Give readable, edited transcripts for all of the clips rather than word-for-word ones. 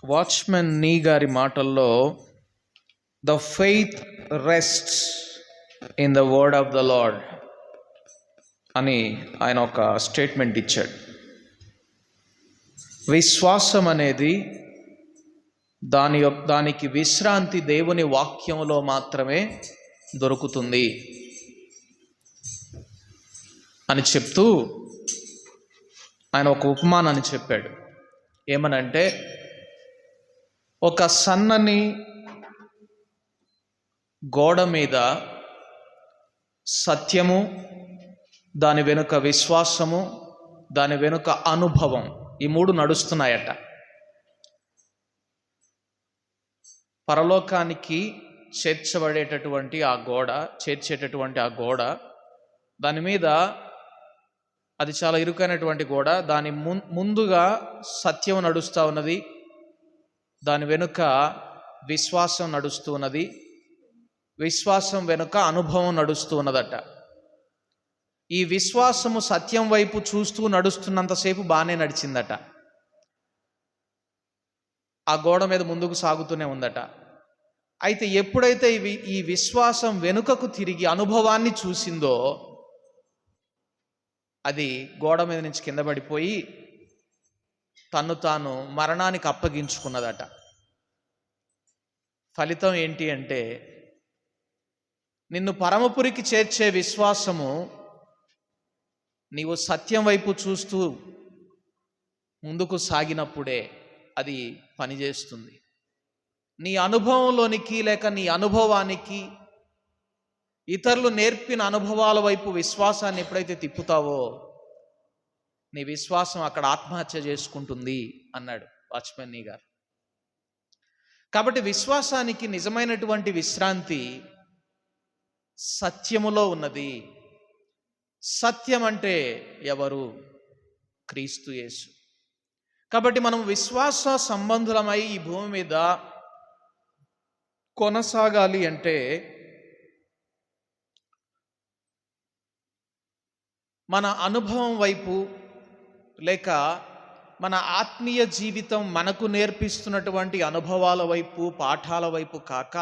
Watchman నీ గారి మాటల్లో the faith rests in the word of the lord అని ఆయన ఒక స్టేట్మెంట్ ఇచ్చాడు. విశ్వాసం అనేది దానికి విశ్రాంతి దేవుని వాక్యంలో మాత్రమే దొరుకుతుంది అని చెప్తూ ఆయన ఒక ఉపమానాన్ని చెప్పాడు. ఏమనంటే, ఒక సన్నని గోడ మీద సత్యము, దాని వెనుక విశ్వాసము, దాని వెనుక అనుభవం, ఈ మూడు నడుస్తున్నాయట. పరలోకానికి చేర్చేటటువంటి ఆ గోడ దాని మీద, అది చాలా ఇరుకైనటువంటి గోడ, దాని ముందుగా సత్యం నడుస్తూ ఉన్నది, దాని వెనుక విశ్వాసం నడుస్తూ ఉన్నది, విశ్వాసం వెనుక అనుభవం నడుస్తూ ఉన్నదట. ఈ విశ్వాసము సత్యం వైపు చూస్తూ నడుస్తున్నంతసేపు బాగానే నడిచిందట. ఆ గోడ మీద ముందుకు సాగుతూనే ఉందట. అయితే ఎప్పుడైతే ఈ విశ్వాసం వెనుకకు తిరిగి అనుభవాన్ని చూసిందో, అది గోడ మీద నుంచి కింద పడిపోయి తన్ను తాను మరణానికి అప్పగించుకున్నదట. ఫలితం ఏంటి అంటే, నిన్ను పరమపురికి చేర్చే విశ్వాసము నీవు సత్యం వైపు చూస్తూ ముందుకు సాగినప్పుడే అది పనిచేస్తుంది. నీ అనుభవంలోనికి లేక నీ అనుభవానికి, ఇతరులు నేర్పిన అనుభవాల వైపు విశ్వాసాన్ని ఎప్పుడైతే తిప్పుతావో, నీ విశ్వాసం అక్కడ ఆత్మహత్య చేసుకుంటుంది అన్నాడు వాచ్మెన్ నీ గారు. కాబట్టి విశ్వాసానికి నిజమైనటువంటి విశ్రాంతి సత్యములో ఉన్నది. సత్యం అంటే ఎవరు? క్రీస్తు యేసు. కాబట్టి మనం విశ్వాస సంబంధులమై ఈ భూమి మీద కొనసాగాలి అంటే మన అనుభవం వైపు లేక మన ఆత్మీయ జీవితం మనకు నేర్పిస్తున్నటువంటి అనుభవాల వైపు, పాఠాల వైపు కాక,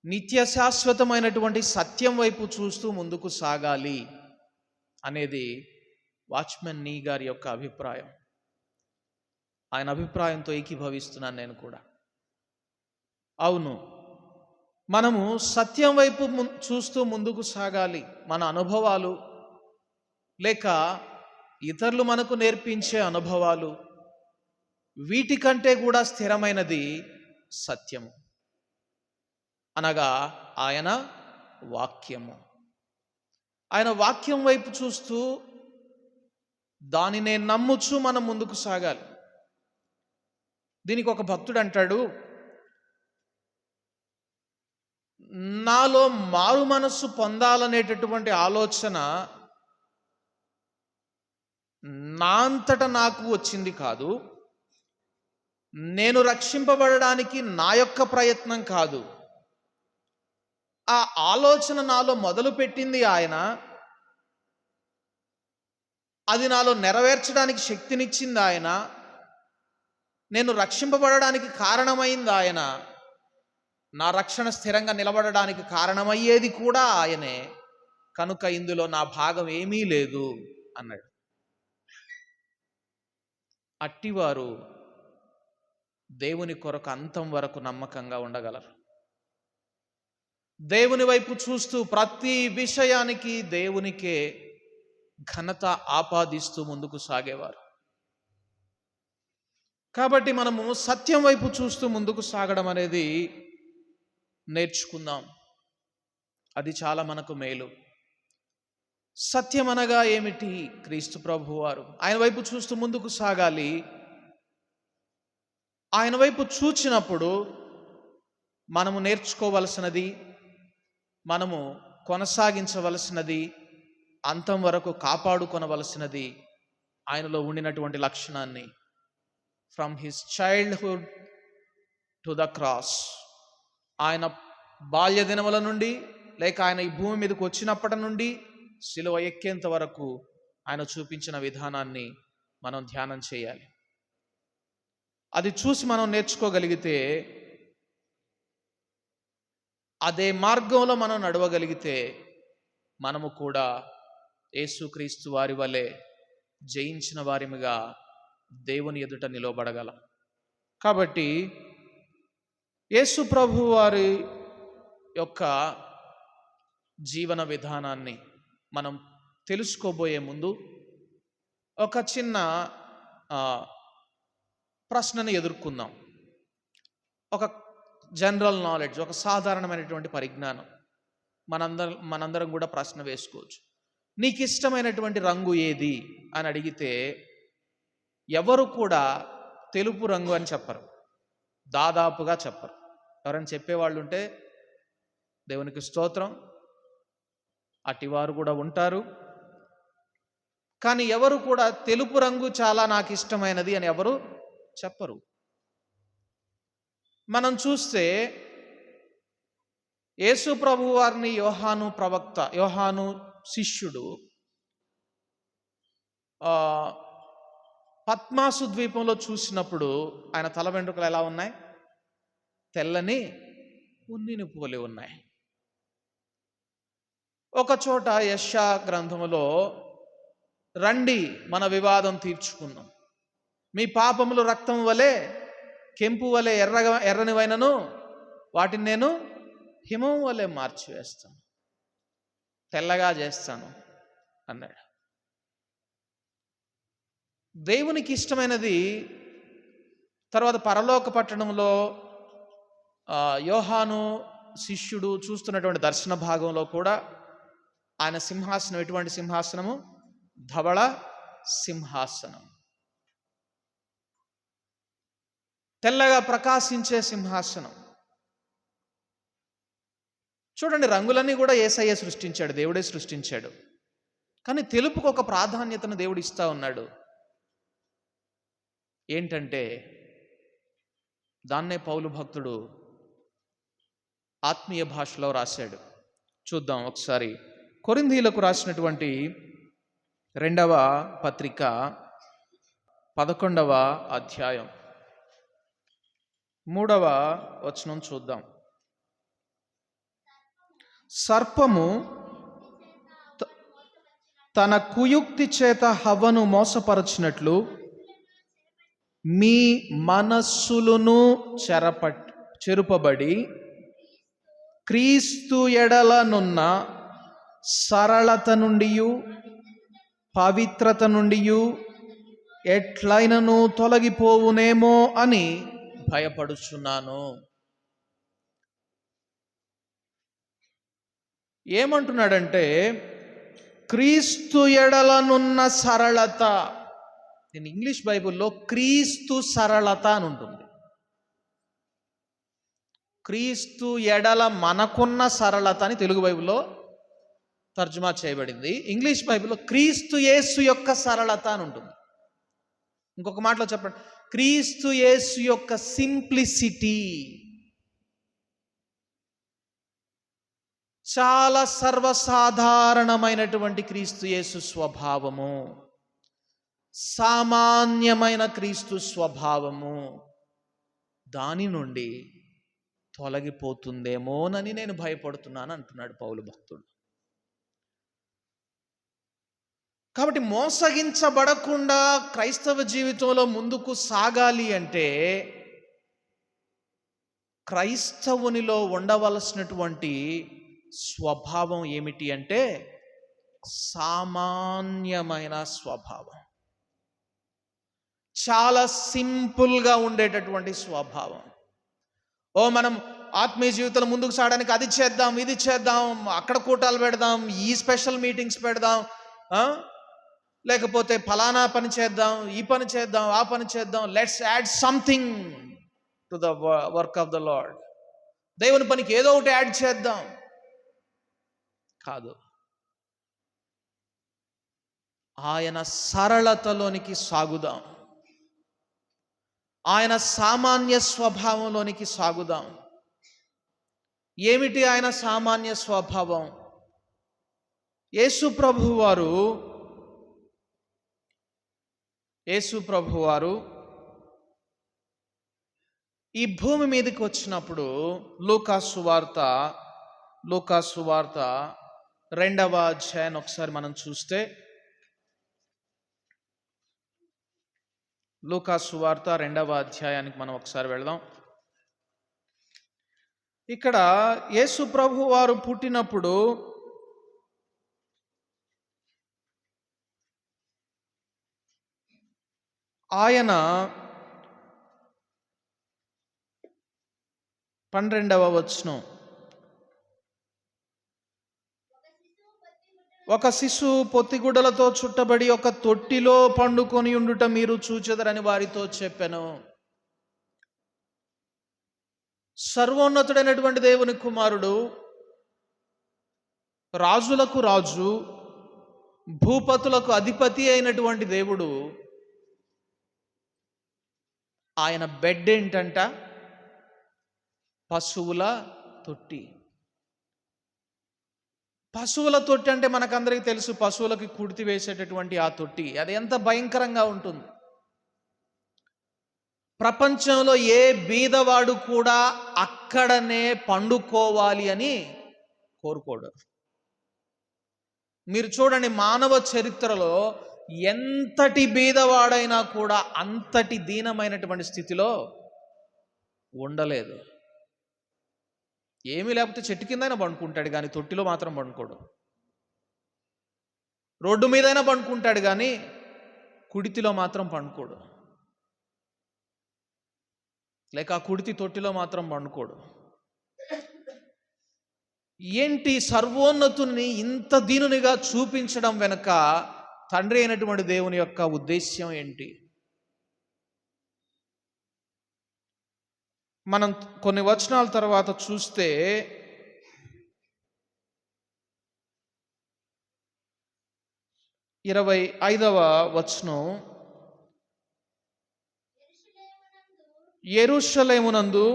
నిత్య శాశ్వతమైనటువంటి సత్యం వైపు చూస్తూ ముందుకు సాగాలి అనేది వాచ్మెన్ నీ గారి యొక్క అభిప్రాయం. ఆయన అభిప్రాయంతో ఏకీభవిస్తున్నాను నేను కూడా. అవును, మనము సత్యం వైపు చూస్తూ ముందుకు సాగాలి. మన అనుభవాలు లేక ఇతరులు మనకు నేర్పించే అనుభవాలు, వీటికంటే కూడా స్థిరమైనది సత్యము, అనగా ఆయన వాక్యము. ఆయన వాక్యం వైపు చూస్తూ దానినే నమ్ముచు మనం ముందుకు సాగాలి. దీనికి ఒక భక్తుడు అంటాడు, నాలో మారు మనస్సు పొందాలనేటటువంటి ఆలోచన నా అంతట నాకు వచ్చింది కాదు, నేను రక్షింపబడడానికి నా యొక్క ప్రయత్నం కాదు. ఆ ఆలోచన నాలో మొదలుపెట్టింది ఆయన, అది నాలో నెరవేర్చడానికి శక్తినిచ్చింది ఆయన, నేను రక్షింపబడడానికి కారణమైంది ఆయన, నా రక్షణ స్థిరంగా నిలబడడానికి కారణమయ్యేది కూడా ఆయనే, కనుక ఇందులో నా భాగం ఏమీ లేదు అన్నాడు. అట్టివారు దేవుని కొరకు అంతం వరకు నమ్మకంగా ఉండగలరు. దేవుని వైపు చూస్తూ ప్రతి విషయానికి దేవునికే ఘనత ఆపాదిస్తూ ముందుకు సాగేవారు. కాబట్టి మనము సత్యం వైపు చూస్తూ ముందుకు సాగడం అనేది నేర్చుకుందాం. అది చాలా మనకు మేలు. సత్యం అనగా ఏమిటి? క్రీస్తు ప్రభువారు. ఆయన వైపు చూస్తూ ముందుకు సాగాలి. ఆయన వైపు చూచినప్పుడు మనము నేర్చుకోవలసినది, మనము కొనసాగించవలసినది, అంతం వరకు కాపాడుకొనవలసినది ఆయనలో ఉండినటువంటి లక్షణాన్ని, from his childhood to the cross, ఆయన బాల్య దినముల నుండి లేక ఆయన ఈ భూమి మీదకి వచ్చినప్పటి నుండి సిలువ ఎక్కేంత వరకు ఆయన చూపించిన విధానాన్ని మనం ధ్యానం చేయాలి. అది చూసి మనం నేర్చుకోగలిగితే, అదే మార్గంలో మనం నడవగలిగితే మనము కూడా యేసుక్రీస్తు వారి వలె జయించిన వారిమిగా దేవుని ఎదుట నిలవబడగలం. కాబట్టి యేసు ప్రభు వారి యొక్క జీవన విధానాన్ని మనం తెలుసుకోబోయే ముందు ఒక చిన్న ప్రశ్నను ఎదుర్కొందాం. ఒక జనరల్ నాలెడ్జ్, ఒక సాధారణమైనటువంటి పరిజ్ఞానం. మనందరం కూడా ప్రశ్న వేసుకోవచ్చు. నీకు ఇష్టమైనటువంటి రంగు ఏది అని అడిగితే ఎవరు కూడా తెలుపు రంగు అని చెప్పరు, దాదాపుగా చెప్పరు. ఎవరైనా చెప్పేవాళ్ళు ఉంటే దేవునికి స్తోత్రం, అటివారు కూడా ఉంటారు. కానీ ఎవరు కూడా తెలుపు రంగు చాలా నాకు ఇష్టమైనది అని ఎవరు చెప్పరు. మనం చూస్తే యేసు ప్రభు వారిని యోహాను శిష్యుడు పద్మాసు ద్వీపంలో చూసినప్పుడు ఆయన తల వెంట్రుకలు ఎలా ఉన్నాయి? తెల్లని ఉన్నిని పోలి ఉన్నాయి. ఒక చోట యెషయా గ్రంథములో, రండి మన వివాదం తీర్చుకుందాం, మీ పాపములు రక్తం వలె కెంపు వలె ఎర్రనివైనను వాటిని నేను హిమం వలె మార్చివేస్తాను, తెల్లగా చేస్తాను అన్నాడు. దేవునికి ఇష్టమైనది. తర్వాత పరలోక పట్టణంలో యోహాను శిష్యుడు చూస్తున్నటువంటి దర్శన భాగంలో కూడా ఆయన సింహాసనం ఎటువంటి సింహాసనము? ధవళ సింహాసనం, తెల్లగా ప్రకాశించే సింహాసనం. చూడండి, రంగులన్నీ కూడా యేసయ్య సృష్టించాడు, దేవుడే సృష్టించాడు. కానీ తెలుపుకు ఒక ప్రాధాన్యతను దేవుడు ఇస్తా ఉన్నాడు. ఏంటంటే, దాన్నే పౌలు భక్తుడు ఆత్మీయ భాషలో రాశాడు. చూద్దాం ఒకసారి. కొరింథీయులకు రాసినటువంటి 2వ పత్రిక 11వ అధ్యాయం 3వ వచనం చూద్దాం. సర్పము తన కుయుక్తి చేత హవ్వను మోసపరచినట్లు మీ మనస్సులను చెరుపబడి క్రీస్తు ఎడలనున్న సరళత నుండి పవిత్రత నుండి ఎట్లైనను తొలగిపోవునేమో అని భయపడుచున్నాను. ఏమంటున్నాడంటే, క్రీస్తు ఎడలనున్న సరళత. నేను ఇంగ్లీష్ బైబిల్లో క్రీస్తు సరళత అని ఉంటుంది. క్రీస్తు ఎడల మనకున్న సరళత అని తెలుగు బైబిల్లో తర్జుమా చేయబడింది. ఇంగ్లీష్ బైబిల్లో క్రీస్తు యేసు యొక్క సరళత అని ఉంటుంది. ఇంకొక మాటలో చెప్పండి, క్రీస్తు యేసు యొక్క సింప్లిసిటీ. చాలా సర్వసాధారణమైనటువంటి క్రీస్తు యేసు స్వభావము, సామాన్యమైన క్రీస్తు స్వభావము దాని నుండి తొలగిపోతుందేమోనని నేను భయపడుతున్నాను అంటున్నాడు పౌలు భక్తుడు. కాబట్టి మోసగించబడకుండా క్రైస్తవ జీవితంలో ముందుకు సాగాలి అంటే క్రైస్తవునిలో ఉండవలసినటువంటి స్వభావం ఏమిటి అంటే సామాన్యమైన స్వభావం, చాలా సింపుల్గా ఉండేటటువంటి స్వభావం. మనం ఆత్మీయ జీవితంలో ముందుకు సాగడానికి అది చేద్దాం, ఇది చేద్దాం, అక్కడ కూటాలు పెడదాం, ఈ స్పెషల్ మీటింగ్స్ పెడదాం, లేకపోతే ఫలానా పని చేద్దాం, ఈ పని చేద్దాం, ఆ పని చేద్దాం, let's add something to the work of the lord. దేవుని పనికి ఏదో ఒకటి యాడ్ చేద్దాం కాదు. ఆయన సరళతలోనికి సాగుదాం, ఆయన సామాన్య స్వభావంలోనికి సాగుదాం. ఏమిటి ఆయన సామాన్య స్వభావం? యేసు ప్రభువారు ఈ భూమి మీదకి వచ్చినప్పుడు లూకాసు వార్త 2వ అధ్యాయాన్ని ఒకసారి మనం చూస్తే, లూకాసు వార్త 2వ అధ్యాయానికి మనం ఒకసారి వెళదాం. ఇక్కడ యేసు ప్రభు వారు పుట్టినప్పుడు ఆయన 12వ వచనం, ఒక శిశువు పొత్తిగుడ్డలతో చుట్టబడి ఒక తొట్టిలో పండుకొని ఉండుట మీరు చూచెదరని వారితో చెప్పెను. సర్వోన్నతుడైనటువంటి దేవుని కుమారుడు, రాజులకు రాజు, భూపతులకు అధిపతి అయినటువంటి దేవుడు, ఆయన బెడ్ ఏంటంట? పశువుల తొట్టి. పశువుల తొట్టి అంటే మనకందరికీ తెలుసు, పశువులకి కుడితి వేసేటటువంటి ఆ తొట్టి, అది ఎంత భయంకరంగా ఉంటుంది. ప్రపంచంలో ఏ బీదవాడు కూడా అక్కడనే పండుకోవాలి అని కోరుకోడు. మీరు చూడండి, మానవ చరిత్రలో ఎంతటి బీదవాడైనా కూడా అంతటి దీనమైనటువంటి స్థితిలో ఉండలేదు. ఏమీ లేకపోతే చెట్టు కిందైనా పండుకుంటాడు కానీ తొట్టిలో మాత్రం పండుకోడు. రోడ్డు మీదైనా పండుకుంటాడు కానీ కుడితిలో మాత్రం పండుకోడు, లేక ఆ కుడితి తొట్టిలో మాత్రం పండుకోడు. ఏంటి సర్వోన్నతుని ఇంత దీనునిగా చూపించడం వెనుక తండ్రి అయినటువంటి దేవుని యొక్క ఉద్దేశ్యం ఏంటి? మనం కొన్ని వచనాల తర్వాత చూస్తే 25వ వచనం, యెరూషలేమునందు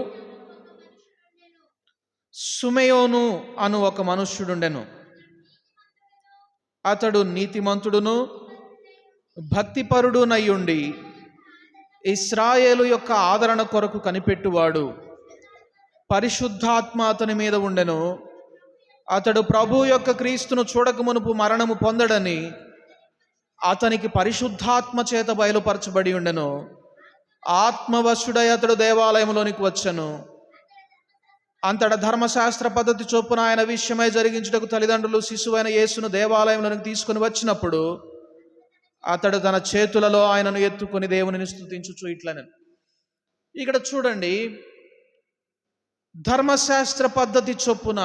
సుమయోను అను ఒక మనుష్యుడుండెను. అతడు నీతిమంతుడును భక్తిపరుడునయ్యుండి ఇశ్రాయేలు యొక్క ఆదరణ కొరకు కనిపెట్టువాడు. పరిశుద్ధాత్మ అతని మీద ఉండెను. అతడు ప్రభు యొక్క క్రీస్తును చూడక మునుపు మరణము పొందడని అతనికి పరిశుద్ధాత్మ చేత బయలుపరచబడి ఉండెను. ఆత్మవశుడై అతడు దేవాలయంలోనికి వచ్చెను. అంతటా ధర్మశాస్త్ర పద్ధతి చొప్పున ఆయన విషయమై జరిగించుటకు తల్లిదండ్రులు శిశువైన యేసును దేవాలయంలోనికి తీసుకుని వచ్చినప్పుడు అతడు తన చేతులలో ఆయనను ఎత్తుకుని దేవునిని స్తుతించుచు ఇట్లనే. ఇక్కడ చూడండి, ధర్మశాస్త్ర పద్ధతి చొప్పున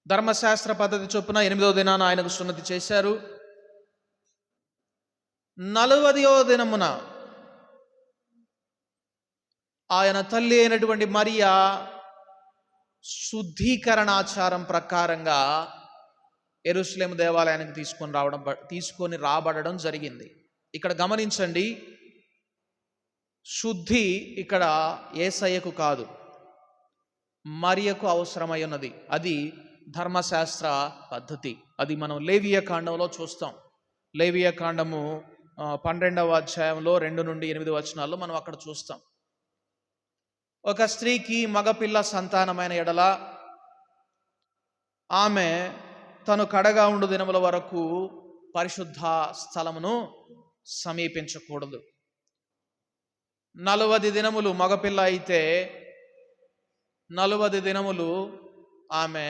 8వ దినాన ఆయనకు సున్నతి చేశారు. 40వ దినమున ఆయన తల్లి అయినటువంటి మరియా శుద్ధీకరణాచారం ప్రకారంగా యెరూషలేము దేవాలయానికి తీసుకొని రాబడడం జరిగింది. ఇక్కడ గమనించండి, శుద్ధి ఇక్కడ యేసయ్యకు కాదు, మరియకు అవసరమై ఉన్నది. అది ధర్మశాస్త్ర పద్ధతి. అది మనం లేవియ కాండంలో చూస్తాం. లేవియ కాండము 12వ అధ్యాయంలో 2 నుండి 8 వచనాల్లో మనం అక్కడ చూస్తాం. ఒక స్త్రీకి మగపిల్ల సంతానమైన ఎడల ఆమె తను కడగా ఉండు దినముల వరకు పరిశుద్ధ స్థలమును సమీపించకూడదు. 40 దినములు మగపిల్ల అయితే 40 దినములు ఆమె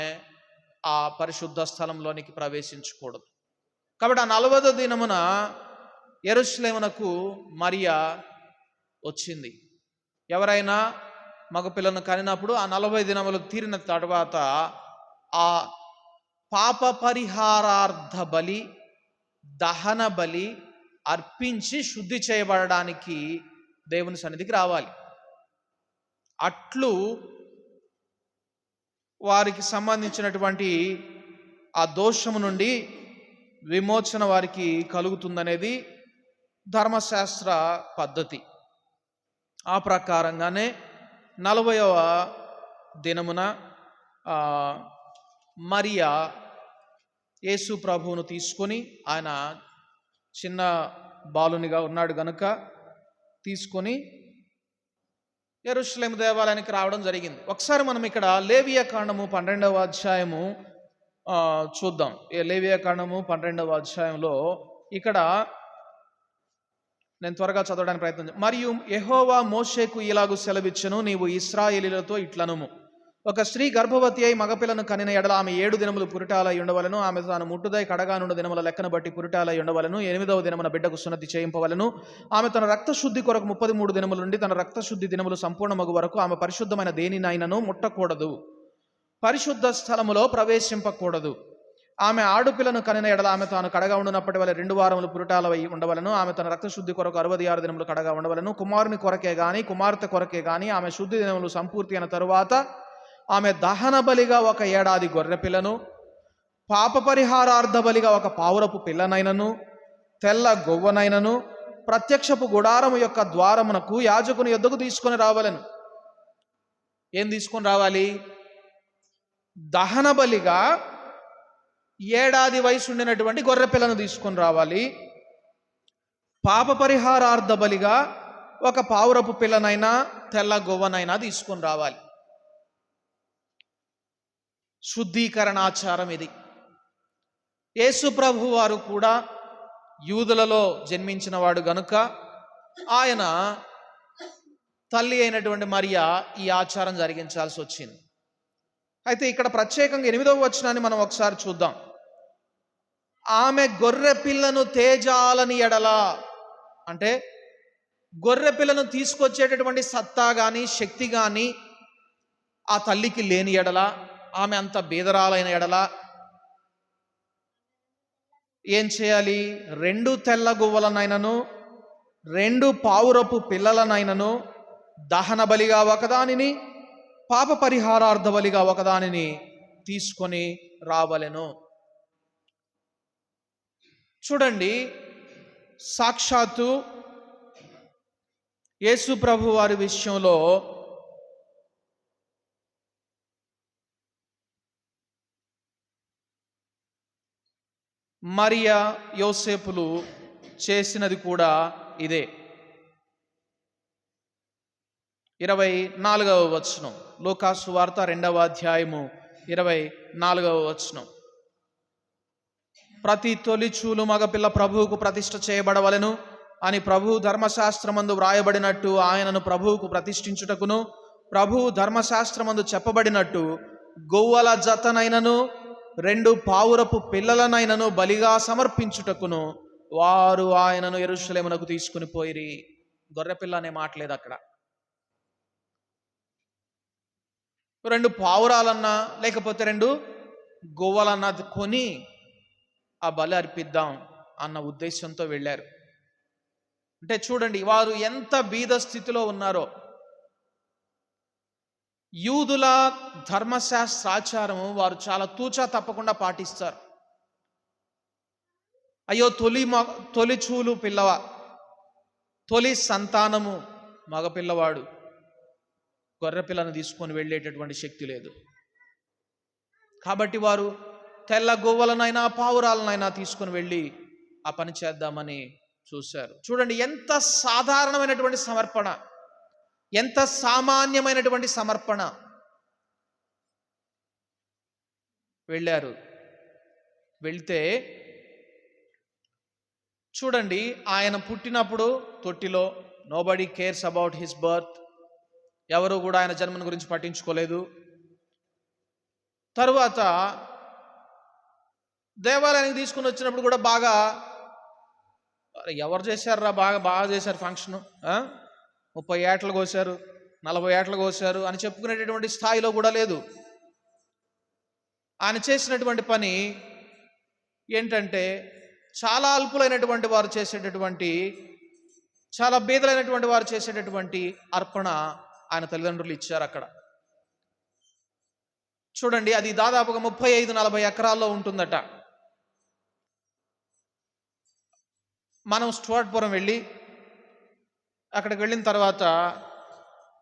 ఆ పరిశుద్ధ స్థలంలోనికి ప్రవేశించకూడదు. కాబట్టి ఆ 40వ దినమున యెరూషలేమునకు మరియా వచ్చింది. ఎవరైనా మగపిల్లను కనినప్పుడు ఆ 40 దినములు తీరిన తర్వాత ఆ పాప పరిహారార్థ బలి, దహన బలి అర్పించి శుద్ధి చేయబడడానికి దేవుని సన్నిధికి రావాలి. అట్లు వారికి సంబంధించినటువంటి ఆ దోషము నుండి విమోచన వారికి కలుగుతుందనేది ధర్మశాస్త్ర పద్ధతి. ఆ ప్రకారంగానే 40వ దినమున మరియా యేసు ప్రభువును తీసుకొని, ఆయన చిన్న బాలునిగా ఉన్నాడు గనుక తీసుకొని యెరూషలేము దేవాలయానికి రావడం జరిగింది. ఒకసారి మనం ఇక్కడ లేవియా కాండము 12వ అధ్యాయము చూద్దాం. లేవియా కాండము 12వ అధ్యాయంలో ఇక్కడ నేను త్వరగా చదవడానికి ప్రయత్నం మరియు యెహోవా మోషేకు ఇలాగు సెలవిచ్చెను, నీవు ఇశ్రాయేలీయులతో ఇట్లనుము, ఒక స్త్రీ గర్భవతి అయి మగపిల్లను కనిన ఎడల ఆమె 7 దినములు పురిటాలై ఉండవలను. ఆమె తాను ముట్టుదై కడగానుండు దినముల లెక్కను బట్టి పురిటాలై ఉండవలను. 8వ దినమున బిడ్డకు సున్నతి చేయింపవలను. ఆమె తన రక్తశుద్ధి కొరకు 33 దినముల నుండి తన రక్తశుద్ధి దినములు సంపూర్ణమగు వరకు ఆమె పరిశుద్ధమైన దేనినైనను ముట్టకూడదు, పరిశుద్ధ స్థలములో ప్రవేశింపకూడదు. ఆమె ఆడుపిల్లను కనిన ఎడల ఆమె తాను కడగా ఉండునప్పటి వల్ల 2 వారములు పురిటాలై ఉండవలను. ఆమె తన రక్తశుద్ధి కొరకు 66 దినములు కడగా ఉండవలను. కుమారుని కొరకే గాని కుమార్తె కొరకే గాని ఆమె శుద్ధి దినములు సంపూర్తి అయిన తరువాత ఆమె దహన బలిగా 1 ఏడాది గొర్రె పిల్లను, పాప పరిహారార్థ బలిగా 1 పావురపు పిల్లనైనను, తెల్ల గొవ్వనైనను ప్రత్యక్షపు గుడారము యొక్క ద్వారమునకు యాజకుని యొద్దకు తీసుకొని రావాలను. ఏం తీసుకొని రావాలి? దహన బలిగా 1 ఏడాది వయసు ఉండినటువంటి గొర్రె పిల్లను తీసుకొని రావాలి. పాప పరిహారార్థ బలిగా 1 పావురపు పిల్లనైనా తెల్ల గొవ్వనైనా తీసుకొని రావాలి. శుద్ధీకరణాచారం ఇది. యేసు ప్రభు వారు కూడా యూదులలో జన్మించిన వాడు గనుక ఆయన తల్లి అయినటువంటి మరియా ఈ ఆచారం జరిగించాల్సి వచ్చింది. అయితే ఇక్కడ ప్రత్యేకంగా 8వ వచనాన్ని మనం ఒకసారి చూద్దాం. ఆమె గొర్రె పిల్లను తేజాలని ఎడల, అంటే గొర్రె పిల్లను తీసుకొచ్చేటటువంటి సత్తా కానీ శక్తి కానీ ఆ తల్లికి లేని ఎడల, ఆమె అంత బీదరాలైన ఎడల ఏం చేయాలి? 2 తెల్ల గువ్వలనైనను 2 పావురపు పిల్లలనైనను దహన బలిగా 1 దానిని, పాప పరిహారార్థ బలిగా 1 దానిని తీసుకొని రావలెను. చూడండి, సాక్షాత్తు యేసు ప్రభు వారి విషయంలో మరియా యోసేపులు చేసినది కూడా ఇదే. 24వ వచనం, లూకాసు వార్త 2వ అధ్యాయము 24వ వచనం. ప్రతి తొలిచూలు మగపిల్ల ప్రభువుకు ప్రతిష్ఠ చేయబడవలెను అని ప్రభువు ధర్మశాస్త్రమందు వ్రాయబడినట్టు ఆయనను ప్రభువుకు ప్రతిష్ఠించుటకును, ప్రభువు ధర్మశాస్త్రమందు చెప్పబడినట్టు గొవ్వల జతనైనను 2 పావురపు పిల్లలనైనను బలిగా సమర్పించుటకును వారు ఆయనను యెరూషలేమునకు తీసుకుని పోయిరి. గొర్రెపిల్ల అనే మాట లేదు అక్కడ. 2 పావురాలన్నా లేకపోతే 2 గొవ్వలన్నా కొని ఆ బలి అర్పిద్దాం అన్న ఉద్దేశంతో వెళ్ళారు. అంటే చూడండి, వారు ఎంత బీద స్థితిలో ఉన్నారో. యూదుల ధర్మశాస్త్రాచారము వారు చాలా తూచా తప్పకుండా పాటిస్తారు. అయ్యో, తొలిచూలు పిల్లవ, తొలి సంతానము మగపిల్లవాడు గొర్రెపిల్లను తీసుకొని వెళ్ళేటటువంటి శక్తి లేదు. కాబట్టి వారు తెల్ల గొవ్వలనైనా పావురాలనైనా తీసుకొని వెళ్ళి ఆ పని చేద్దామని చూశారు. చూడండి, ఎంత సాధారణమైనటువంటి సమర్పణ, ఎంత సామాన్యమైనటువంటి సమర్పణ. వెళ్ళారు. వెళ్తే చూడండి, ఆయన పుట్టినప్పుడు తొట్టిలో, nobody cares about his birth, ఎవరు కూడా ఆయన జన్మను గురించి పట్టించుకోలేదు. తరువాత దేవాలయానికి తీసుకుని వచ్చినప్పుడు కూడా బాగా, ఎవరు చేశారా, బాగా చేశారు ఫంక్షను, 30 ఏటలు కోశారు, 40 ఏటలు కోశారు అని చెప్పుకునేటటువంటి స్థాయిలో కూడా లేదు. ఆయన చేసినటువంటి పని ఏంటంటే, చాలా అల్పులైనటువంటి వారు చేసేటటువంటి, చాలా బీదలైనటువంటి వారు చేసేటటువంటి అర్పణ ఆయన తల్లిదండ్రులు ఇచ్చారు అక్కడ. చూడండి, అది దాదాపుగా 35-40 ఎకరాల్లో ఉంటుందట. మనం స్టువర్ట్పురం వెళ్ళి అక్కడికి వెళ్ళిన తర్వాత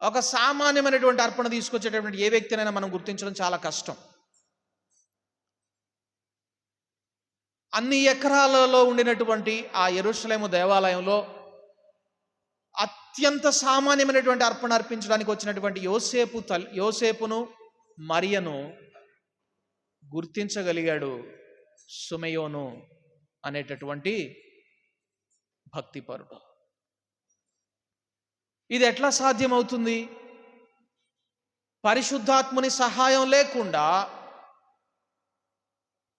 ఒక సామాన్యమైనటువంటి అర్పణ తీసుకొచ్చేటటువంటి ఏ వ్యక్తినైనా మనం గుర్తించడం చాలా కష్టం. అన్ని ఎకరాలలో ఉండినటువంటి ఆ యెరూషలేము దేవాలయంలో అత్యంత సామాన్యమైనటువంటి అర్పణ అర్పించడానికి వచ్చినటువంటి యోసేపును మరియను గుర్తించగలిగాడు సుమయోను అనేటటువంటి భక్తిపరుడు. ఇది ఎట్లా సాధ్యమవుతుంది? పరిశుద్ధాత్ముని సహాయం లేకుండా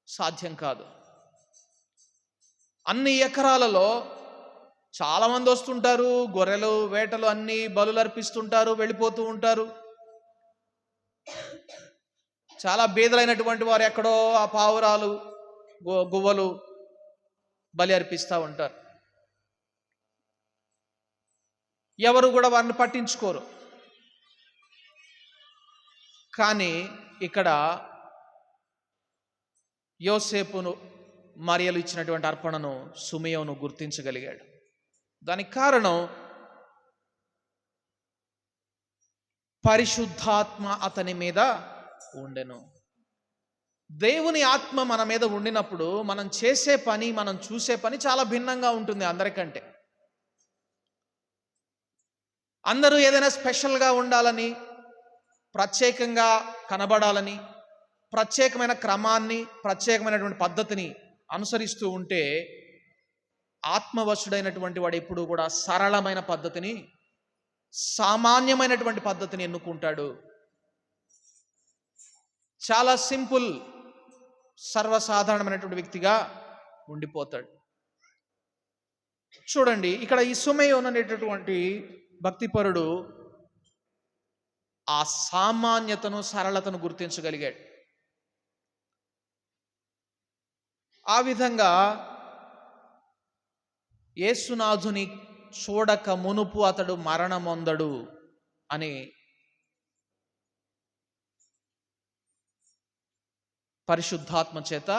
సాధ్యం కాదు. అన్ని ఎకరాలలో చాలామంది వస్తుంటారు, గొర్రెలు వేటలు అన్ని బలులు అర్పిస్తుంటారు, వెళ్ళిపోతూ ఉంటారు. చాలా బీదలైనటువంటి వారు ఎక్కడో ఆ పావురాలు గువ్వలు బలి అర్పిస్తూ ఉంటారు. ఎవరు కూడా వారిని పట్టించుకోరు. కానీ ఇక్కడ యోసేపును మరియలు ఇచ్చినటువంటి అర్పణను సుమయోను గుర్తించగలిగాడు. దానికి కారణం పరిశుద్ధాత్మ అతని మీద ఉండెను. దేవుని ఆత్మ మన మీద ఉండినప్పుడు మనం చేసే పని, మనం చూసే పని చాలా భిన్నంగా ఉంటుంది అందరికంటే. అందరూ ఏదైనా స్పెషల్గా ఉండాలని, ప్రత్యేకంగా కనబడాలని, ప్రత్యేకమైన క్రమాన్ని, ప్రత్యేకమైనటువంటి పద్ధతిని అనుసరిస్తూ ఉంటే ఆత్మవశుడైనటువంటి వాడు ఎప్పుడు కూడా సరళమైన పద్ధతిని, సామాన్యమైనటువంటి పద్ధతిని ఎన్నుకుంటాడు. చాలా సింపుల్, సర్వసాధారణమైనటువంటి వ్యక్తిగా ఉండిపోతాడు. చూడండి, ఇక్కడ ఈ సుమయోను అనేటటువంటి భక్తిపరుడు ఆ సామాన్యతను, సరళతను గుర్తించగలిగాడు. ఆ విధంగా యేసునాథుని చూడక మునుపు అతడు మరణమొందడు అని పరిశుద్ధాత్మ చేత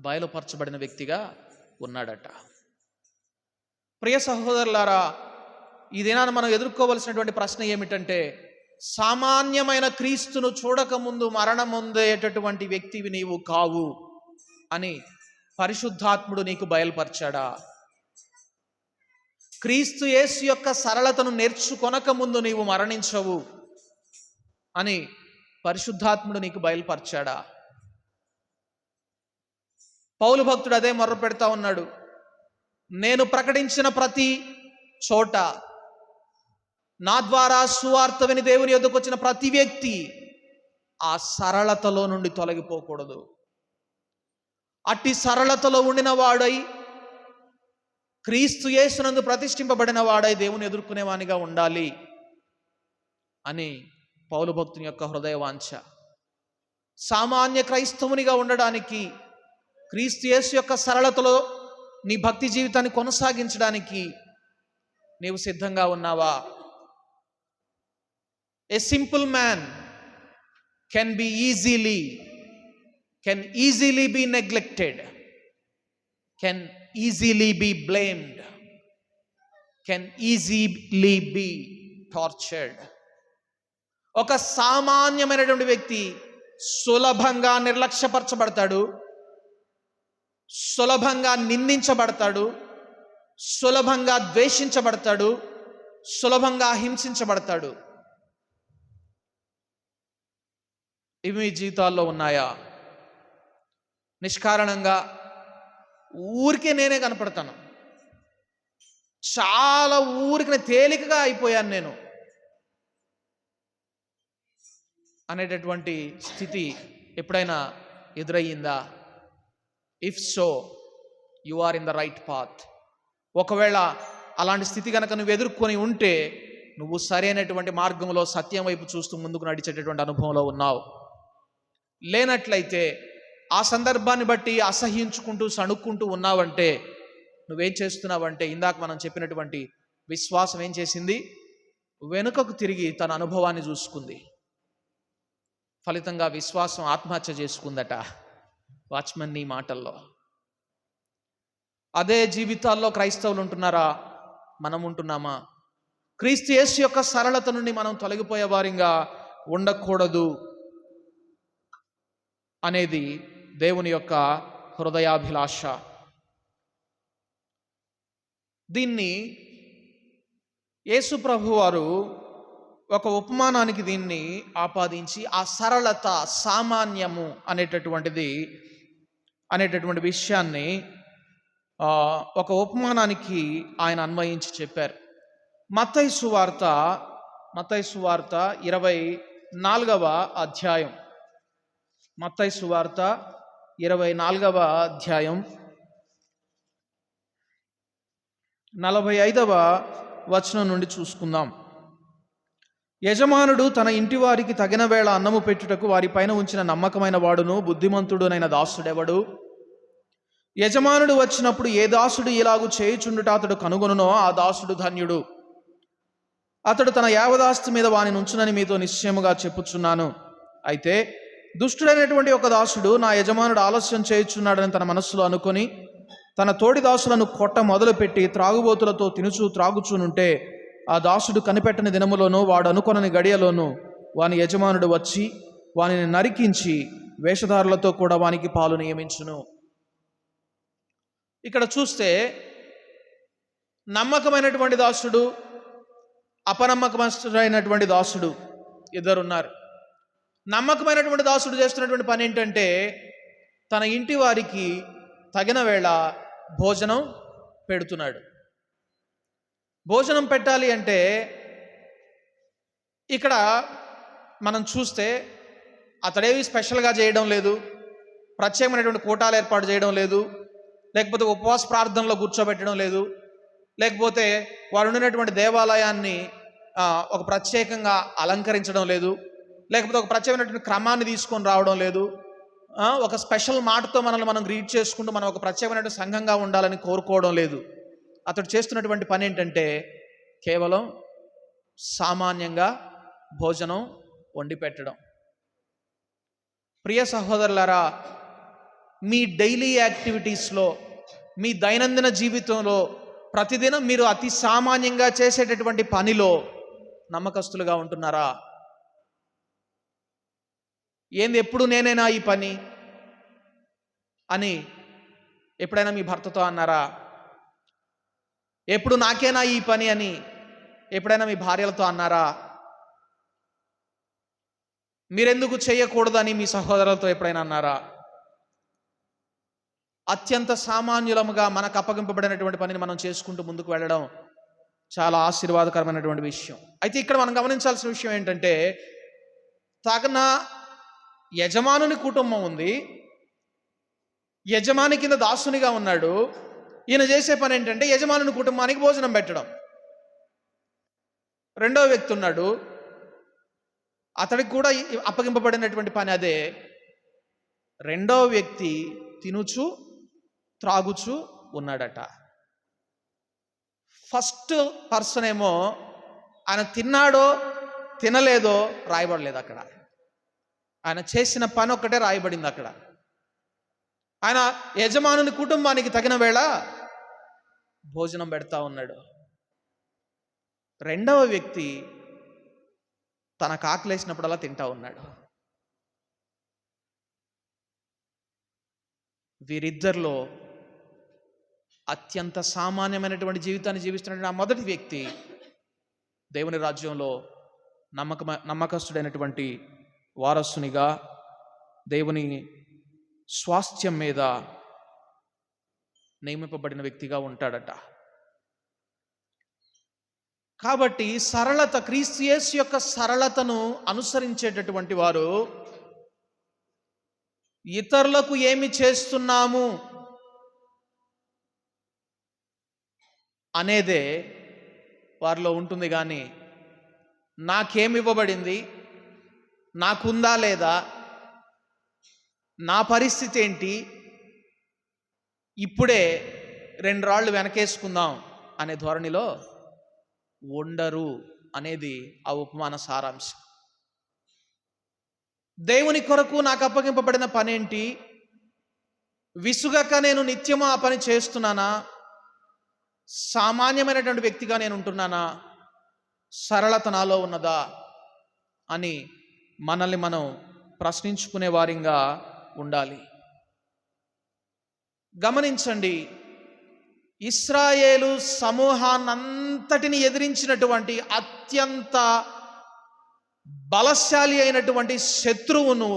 బయలుపరచబడిన వ్యక్తిగా ఉన్నాడట. ప్రియ సహోదరులారా, ఈ దినాన మనం ఎదుర్కోవలసినటువంటి ప్రశ్న ఏమిటంటే, సామాన్యమైన క్రీస్తును చూడకముందు మరణం పొందేటటువంటి వ్యక్తివి నీవు కావు అని పరిశుద్ధాత్ముడు నీకు బయలుపరిచాడా? క్రీస్తు యేసు యొక్క సరళతను నేర్చుకొనక ముందు నీవు మరణించవు అని పరిశుద్ధాత్ముడు నీకు బయలుపరిచాడా? పౌలు భక్తుడు అదే మొర్ర పెడతా ఉన్నాడు. నేను ప్రకటించిన ప్రతి చోట, నా ద్వారా సువార్త విని దేవుని యొద్దకు వచ్చిన ప్రతి వ్యక్తి ఆ సరళతలో నుండి తొలగిపోకూడదు. అట్టి సరళతలో ఉండిన వాడై, క్రీస్తు యేసునందు ప్రతిష్ఠింపబడిన వాడై దేవుని ఎదుర్కొనేవానిగా ఉండాలి అని పౌలు భక్తుని యొక్క హృదయ వాంఛ. సామాన్య క్రైస్తవునిగా ఉండడానికి, క్రీస్తు యేసు యొక్క సరళతలో నీ భక్తి జీవితాన్ని కొనసాగించడానికి నీవు సిద్ధంగా ఉన్నావా? A simple man can easily be neglected, can easily be blamed, can easily be tortured. ఒక సామాన్యమైనటువంటి వ్యక్తి సులభంగా నిర్లక్ష్యపరచబడతాడు, సులభంగా నిందించబడతాడు, సులభంగా ద్వేషించబడతాడు, సులభంగా హింసించబడతాడు. ఇవి మీ జీవితాల్లో ఉన్నాయా? నిష్కారణంగా ఊరికే నేనే కనపడతాను, చాలా ఊరికి తేలికగా అయిపోయాను నేను అనేటటువంటి స్థితి ఎప్పుడైనా ఎదురయ్యిందా? If so, you are in the right path. ఒకవేళ అలాంటి స్థితి కనుక నువ్వు ఎదుర్కొని ఉంటే, నువ్వు సరైనటువంటి మార్గంలో సత్యం వైపు చూస్తూ ముందుకు నడిచేటటువంటి అనుభవంలో ఉన్నావు. లేనట్లయితే, ఆ సందర్భాన్ని బట్టి అసహ్యించుకుంటూ సణుక్కుంటూ ఉన్నావంటే, నువ్వేం చేస్తున్నావంటే, ఇందాక మనం చెప్పినటువంటి విశ్వాసం ఏం చేసింది? వెనుకకు తిరిగి తన అనుభవాన్ని చూసుకుంది. ఫలితంగా విశ్వాసం ఆత్మహత్య చేసుకుందట. వాచ్మన్ నీ మాటల్లో. అదే జీవితాల్లో క్రైస్తవులు ఉంటున్నారా? మనం ఉంటున్నామా? క్రీస్తు యేసు యొక్క సరళత నుండి మనం తొలగిపోయే వారిగా ఉండకూడదు అనేది దేవుని యొక్క హృదయాభిలాష. దీన్ని యేసు ప్రభు వారు ఒక ఉపమానానికి దీన్ని ఆపాదించి ఆ సరళత, సామాన్యము అనేటటువంటి విషయాన్ని ఒక ఉపమానానికి ఆయన అన్వయించి చెప్పారు. మత్తయి సువార్త 24వ అధ్యాయం, మత్తయి సువార్త 24వ అధ్యాయం 45వ వచనం నుండి చూసుకుందాం. యజమానుడు తన ఇంటి వారికి తగిన వేళ అన్నము పెట్టుటకు వారి పైన ఉంచిన నమ్మకమైన వాడును బుద్ధిమంతుడునైన దాసుడెవడు? యజమానుడు వచ్చినప్పుడు ఏ దాసుడు ఇలాగు చేయుచుండుట అతడు కనుగొనునో ఆ దాసుడు ధన్యుడు. అతడు తన యావదాస్తి మీద వాని నుంచునని మీతో నిశ్చయముగా చెప్పుచున్నాను. అయితే దుష్టుడైనటువంటి ఒక దాసుడు నా యజమానుడు ఆలస్యం చేయుచున్నాడని తన మనస్సులో అనుకొని తన తోడి దాసులను కొట్ట మొదలుపెట్టి త్రాగుబోతులతో తినుచు త్రాగుచునుంటే ఆ దాసుడు కనిపెట్టని దినములోనూ వాడు అనుకొనని గడియలోనూ వాని యజమానుడు వచ్చి వానిని నరికించి వేషధారులతో కూడా వానికి పాలు నియమించును. ఇక్కడ చూస్తే నమ్మకమైనటువంటి దాసుడు, అపనమ్మకమైనటువంటి దాసుడు ఇద్దరున్నారు. నమ్మకమైనటువంటి దాసుడు చేస్తున్నటువంటి పని ఏంటంటే తన ఇంటి వారికి తగిన వేళ భోజనం పెడుతున్నాడు. భోజనం పెట్టాలి అంటే ఇక్కడ మనం చూస్తే అతడేవి స్పెషల్గా చేయడం లేదు, ప్రత్యేకమైనటువంటి కూటాలు ఏర్పాటు చేయడం లేదు, లేకపోతే ఉపవాస ప్రార్థనలో కూర్చోబెట్టడం లేదు, లేకపోతే వారు ఉండినటువంటి దేవాలయాన్ని ఒక ప్రత్యేకంగా అలంకరించడం లేదు, లేకపోతే ఒక ప్రత్యేకమైనటువంటి క్రమాన్ని తీసుకొని రావడం లేదు, ఒక స్పెషల్ మాటతో మనల్ని మనం గ్రీట్ చేసుకుంటూ మనం ఒక ప్రత్యేకమైనటువంటి సంఘంగా ఉండాలని కోరుకోవడం లేదు. అతడు చేస్తున్నటువంటి పని ఏంటంటే కేవలం సామాన్యంగా భోజనం వండి పెట్టడం. ప్రియ సహోదరులారా, మీ డైలీ యాక్టివిటీస్లో, మీ దైనందిన జీవితంలో ప్రతిదినం మీరు అతి సామాన్యంగా చేసేటటువంటి పనిలో నమ్మకస్తులుగా ఉంటున్నారా? ఏంది ఎప్పుడు నేనేనా ఈ పని అని ఎప్పుడైనా మీ భర్తతో అన్నారా? ఎప్పుడు నాకేనా ఈ పని అని ఎప్పుడైనా మీ భార్యలతో అన్నారా? మీరెందుకు చేయకూడదని మీ సహోదరులతో ఎప్పుడైనా అన్నారా? అత్యంత సామాన్యులముగా మనకు అప్పగింపబడినటువంటి పనిని మనం చేసుకుంటూ ముందుకు వెళ్ళడం చాలా ఆశీర్వాదకరమైనటువంటి విషయం. అయితే ఇక్కడ మనం గమనించాల్సిన విషయం ఏంటంటే తగిన యజమానుని కుటుంబం ఉంది, యజమాని కింద దాసునిగా ఉన్నాడు. ఈయన చేసే పని ఏంటంటే యజమానుని కుటుంబానికి భోజనం పెట్టడం. రెండవ వ్యక్తి ఉన్నాడు, అతడికి కూడా అప్పగింపబడినటువంటి పని అదే. రెండవ వ్యక్తి తినుచు త్రాగుచు ఉన్నాడట. ఫస్ట్ పర్సన్ ఏమో ఆయన తిన్నాడో తినలేదో రాయబడలేదు అక్కడ. ఆయన చేసిన పని ఒక్కటే రాయబడింది అక్కడ. ఆయన యజమానుని కుటుంబానికి తగిన వేళ భోజనం పెడతా ఉన్నాడు. రెండవ వ్యక్తి తనకు ఆకలేసినప్పుడల్లా తింటా ఉన్నాడు. వీరిద్దరిలో అత్యంత సామాన్యమైనటువంటి జీవితాన్ని జీవిస్తున్నటువంటి ఆ మొదటి వ్యక్తి దేవుని రాజ్యంలో నమ్మకస్తుడైనటువంటి వారసునిగా దేవుని స్వాస్థ్యం మీద నియమింపబడిన వ్యక్తిగా ఉంటాడట. కాబట్టి సరళత, క్రీస్తు యేసు యొక్క సరళతను అనుసరించేటటువంటి వారు ఇతరులకు ఏమి చేస్తున్నాము అనేదే వారిలో ఉంటుంది. కానీ నాకేమివ్వబడింది, నాకుందా లేదా, నా పరిస్థితి ఏంటి, ఇప్పుడే 2 రాళ్ళు వెనకేసుకుందాం అనే ధోరణిలో ఉండరు అనేది ఆ ఉపమాన సారాంశం. దేవుని కొరకు నాకు అప్పగింపబడిన పని ఏంటి, విసుగక నేను నిత్యము ఆ పని చేస్తున్నానా, సామాన్యమైనటువంటి వ్యక్తిగా నేను ఉంటున్నానా, సరళత నాలో ఉన్నదా అని మనల్ని మనం ప్రశ్నించుకునే వారిగా ఉండాలి. గమనించండి, ఇశ్రాయేలు సమూహాన్నంతా అంతటిని ఎదిరించినటువంటి అత్యంత బలశాలి అయినటువంటి శత్రువును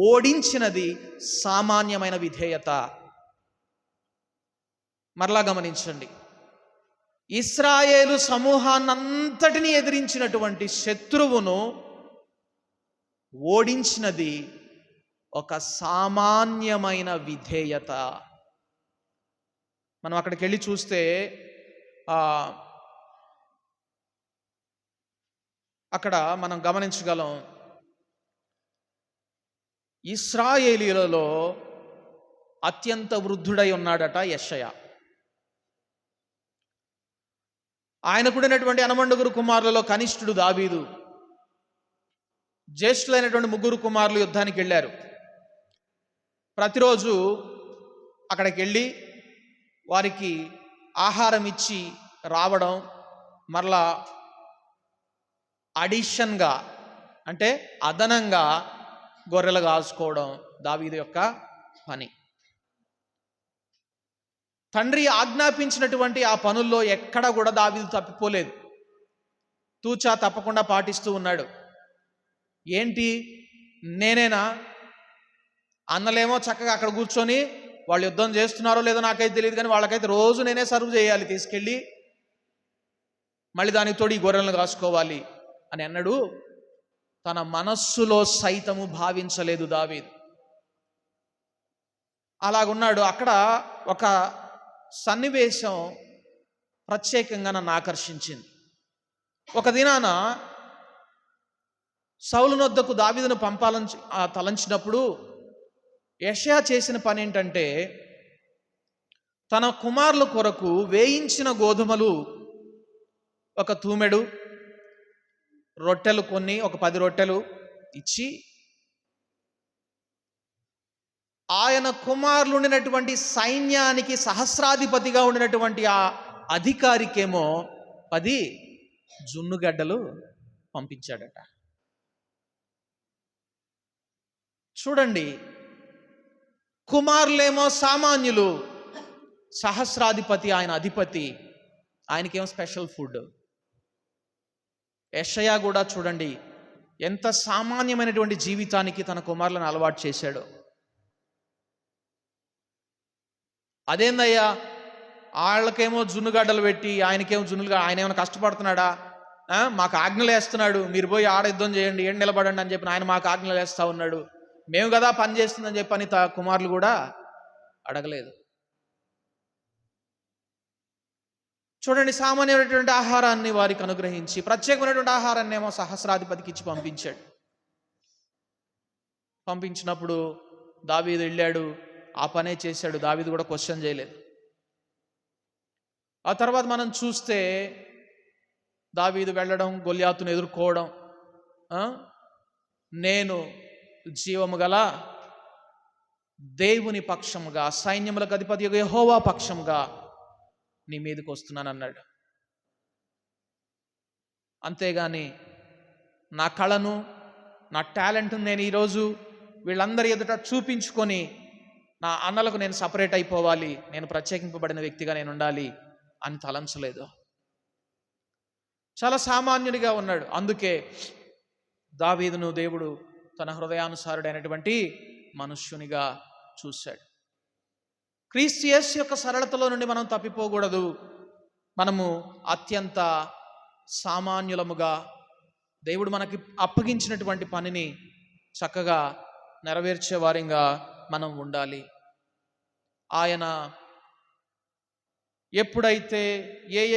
ఓడించినది సామాన్యమైన విధేయత. మరలా గమనించండి, ఇశ్రాయేలు సమూహాన్నంతటిని ఎదిరించినటువంటి శత్రువును ఓడించినది ఒక సామాన్యమైన విధేయత. మనం అక్కడికి వెళ్ళి చూస్తే అక్కడ మనం గమనించగలం, ఇశ్రాయేలీయులలో అత్యంత వృద్ధుడై ఉన్నాడట యెషయా. ఆయనకుడినటువంటి 8 కుమారులలో కనిష్ఠుడు దావీదు. జ్యేష్ఠులైనటువంటి 3 కుమారులు యుద్ధానికి వెళ్ళారు. ప్రతిరోజు అక్కడికి వెళ్ళి వారికి ఆహారం ఇచ్చి రావడం, మరలా అడిషన్గా అంటే అదనంగా గొర్రెలు కాసుకోవడం దావీదు యొక్క పని. తండ్రి ఆజ్ఞాపించినటువంటి ఆ పనుల్లో ఎక్కడ కూడా దావీదు తప్పిపోలేదు, తూచా తప్పకుండా పాటిస్తూ ఉన్నాడు. ఏంటి, నేనేనా? అన్నలేమో చక్కగా అక్కడ కూర్చొని వాళ్ళు యుద్ధం చేస్తున్నారో లేదో నాకైతే తెలియదు, కానీ వాళ్ళకైతే రోజు నేనే సర్వ్ చేయాలి తీసుకెళ్ళి, మళ్ళీ దానికి తోడు ఈ గొర్రెలను కాసుకోవాలి అని అన్నాడు. తన మనస్సులో సైతము భావించలేదు దావీదు. అలాగున్నాడు. అక్కడ ఒక సన్నివేశం ప్రత్యేకంగా నన్ను ఆకర్షించింది. ఒక దినాన సౌలు నొద్దకు దావీదును పంపాలని తలంచినప్పుడు యెషయా చేసిన పని ఏంటంటే, తన కుమారుల కొరకు వేయించిన గోధుమలు ఒక తూమెడు, రొట్టెలు కొన్ని, ఒక 10 రొట్టెలు ఇచ్చి, ఆయన కుమారులు ఉండినటువంటి సైన్యానికి సహస్రాధిపతిగా ఉండినటువంటి ఆ అధికారికేమో 10 జున్నుగడ్డలు పంపించాడట. చూడండి, కుమారులేమో సామాన్యులు, సహస్రాధిపతి ఆయన అధిపతి, ఆయనకేమో స్పెషల్ ఫుడ్. యెషయా కూడా చూడండి ఎంత సామాన్యమైనటువంటి జీవితానికి తన కుమారులను అలవాటు చేశాడో. అదేందయ్యా, వాళ్ళకేమో జున్నుగడ్డలు పెట్టి ఆయనకేమో జున్నులుగా, ఆయన ఏమైనా కష్టపడుతున్నాడా? మాకు ఆజ్ఞలు వేస్తున్నాడు, మీరు పోయి ఆడ యుద్ధం చేయండి, ఏం నిలబడండి అని చెప్పి ఆయన మాకు ఆజ్ఞలు వేస్తూ ఉన్నాడు, మేము కదా పని చేస్తుందని చెప్పని కుమారులు కూడా అడగలేదు. చూడండి, సామాన్యమైనటువంటి ఆహారాన్ని వారికి అనుగ్రహించి ప్రత్యేకమైనటువంటి ఆహారాన్ని ఏమో సహస్రాధిపతికి ఇచ్చి పంపించాడు. పంపించినప్పుడు దావీదు వెళ్ళాడు, ఆ పనే చేశాడు. దావీదు కూడా క్వశ్చన్ చేయలేదు. ఆ తర్వాత మనం చూస్తే దావీదు వెళ్ళడం, గొల్యాతును ఎదుర్కోవడం, నేను జీవము గల దేవుని పక్షముగా, సైన్యములకు అధిపతి యెహోవా పక్షముగా నీ మీదకి వస్తున్నాను అన్నాడు. అంతేగాని నా కళను, నా టాలెంట్ను నేను ఈరోజు వీళ్ళందరి ఎదుట చూపించుకొని నా అన్నలకు నేను సపరేట్ అయిపోవాలి, నేను ప్రత్యేకింపబడిన వ్యక్తిగా నేను ఉండాలి అని తలంచలేదు. చాలా సామాన్యునిగా ఉన్నాడు. అందుకే దావీదును దేవుడు తన హృదయానుసారుడైనటువంటి మనుష్యునిగా చూశాడు. క్రీస్తు యేసు యొక్క సరళతలో నుండి మనం తప్పిపోకూడదు. మనము అత్యంత సామాన్యులముగా దేవుడు మనకి అప్పగించినటువంటి పనిని చక్కగా నెరవేర్చే వారిగా మనం ఉండాలి. ఆయన ఎప్పుడైతే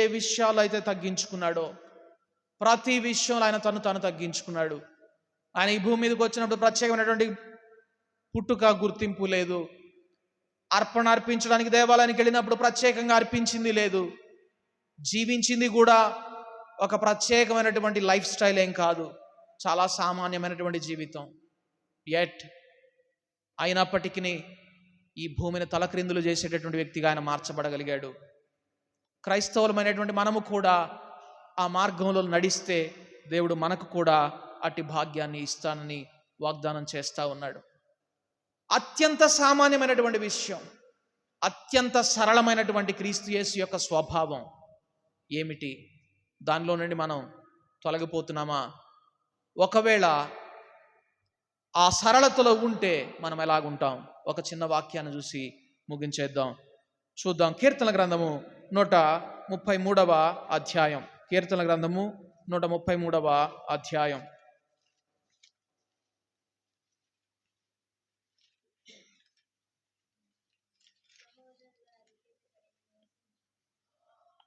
ఏ విషయాలు అయితే తగ్గించుకున్నాడో ప్రతి విషయంలో ఆయన తను తగ్గించుకున్నాడు. ఆయన ఈ భూమి మీదకి వచ్చినప్పుడు ప్రత్యేకమైనటువంటి పుట్టుక గుర్తింపు లేదు. అర్పణ అర్పించడానికి దేవాలయానికి వెళ్ళినప్పుడు ప్రత్యేకంగా అర్పించింది లేదు. జీవించింది కూడా ఒక ప్రత్యేకమైనటువంటి లైఫ్ స్టైల్ ఏం కాదు, చాలా సామాన్యమైనటువంటి జీవితం. యట్ అయినప్పటికీ ఈ భూమిని తలక్రిందులు చేసేటటువంటి వ్యక్తిగా ఆయన మార్చబడగలిగాడు. క్రైస్తవులమైనటువంటి మనము కూడా ఆ మార్గంలో నడిస్తే దేవుడు మనకు కూడా అట్టి భాగ్యాన్ని ఇస్తానని వాగ్దానం చేస్తూ ఉన్నాడు. అత్యంత సామాన్యమైనటువంటి విషయం, అత్యంత సరళమైనటువంటి క్రీస్తు యేసు యొక్క స్వభావం ఏమిటి? దానిలో నుండి మనం తొలగిపోతున్నామా? ఒకవేళ ఆ సరళతలో ఉంటే మనం ఎలాగుంటాం? ఒక చిన్న వాక్యాన్ని చూసి ముగించేద్దాం. చూద్దాం. కీర్తన గ్రంథము 133వ అధ్యాయం. కీర్తన గ్రంథము 133వ అధ్యాయం.